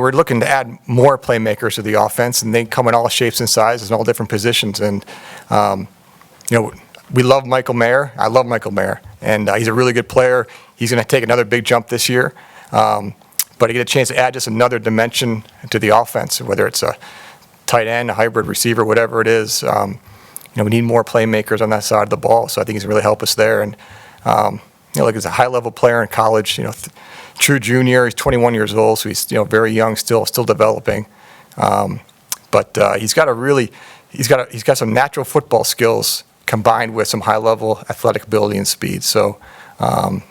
We're looking to add more playmakers to the offense, and they come in all shapes and sizes and all different positions. And we love Michael Mayer. I love Michael Mayer, and he's a really good player. He's going to take another big jump this year, but he get a chance to add just another dimension to the offense, whether it's a tight end, a hybrid receiver, whatever it is. We need more playmakers on that side of the ball, so I think he's going to really help us there. And he's a high-level player in college. True junior. He's 21 years old, so he's very young, still developing. But he's got some natural football skills combined with some high-level athletic ability and speed. So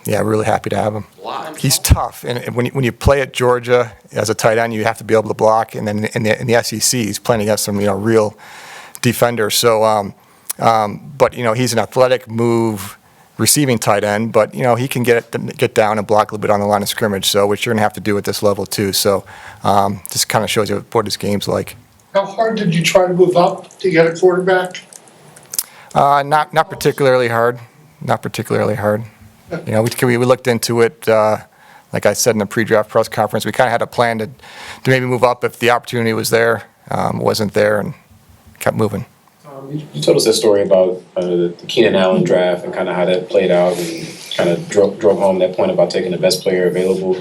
really happy to have him. He's tough, and when you play at Georgia as a tight end, you have to be able to block. And then in the SEC, he's playing against some real defenders. So, but he's an athletic move receiving tight end, but he can get down and block a little bit on the line of scrimmage, so which you're going to have to do at this level too. So just kind of shows you what his game's like. How hard did you try to move up to get a quarterback? Not particularly hard. Not particularly hard. We looked into it. Like I said in the pre-draft press conference, we kind of had a plan to maybe move up if the opportunity was there. It wasn't there, and kept moving. You told us a story about the Keenan Allen draft and kind of how that played out, and kind of drove home that point about taking the best player available.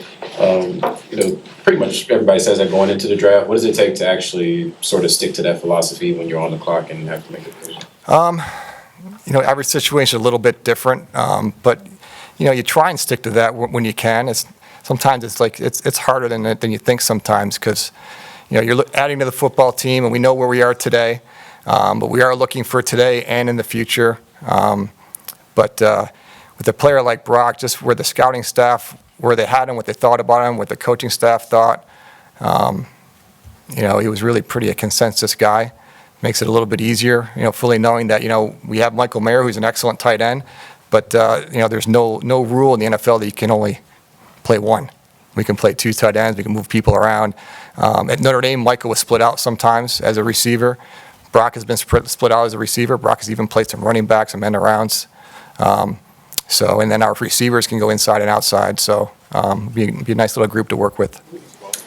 Pretty much everybody says that going into the draft. What does it take to actually sort of stick to that philosophy when you're on the clock and have to make a decision? Every situation is a little bit different, but you try and stick to that when you can. Sometimes it's harder than you think sometimes, because you're adding to the football team, and we know where we are today. But we are looking for today and in the future. But with a player like Brock, just where the scouting staff, where they had him, what they thought about him, what the coaching staff thought, he was really pretty a consensus guy. Makes it a little bit easier, fully knowing that, we have Michael Mayer, who's an excellent tight end, but, there's no rule in the NFL that you can only play one. We can play two tight ends. We can move people around. At Notre Dame, Michael was split out sometimes as a receiver. Brock has been split out as a receiver. Brock has even played some running backs, some end arounds. And then our receivers can go inside and outside. So be a nice little group to work with.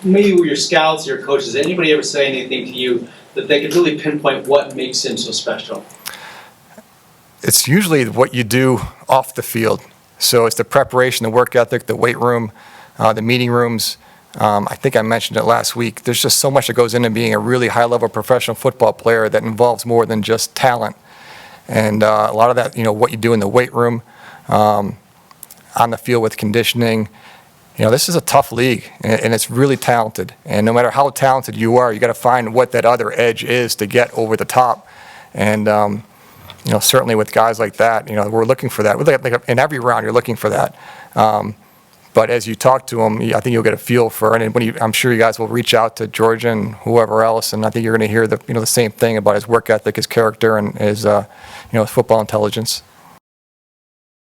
Maybe with your scouts, your coaches, did anybody ever say anything to you that they could really pinpoint what makes him so special? It's usually what you do off the field. So it's the preparation, the work ethic, the weight room, the meeting rooms. I think I mentioned it last week. There's just so much that goes into being a really high-level professional football player that involves more than just talent. And a lot of that, what you do in the weight room, on the field with conditioning. This is a tough league, and it's really talented. And no matter how talented you are, you got to find what that other edge is to get over the top. And certainly with guys like that, we're looking for that. Like in every round, you're looking for that. But as you talk to them, I think you'll get a feel for it. And I'm sure you guys will reach out to Georgia and whoever else, and I think you're going to hear the same thing about his work ethic, his character, and his football intelligence.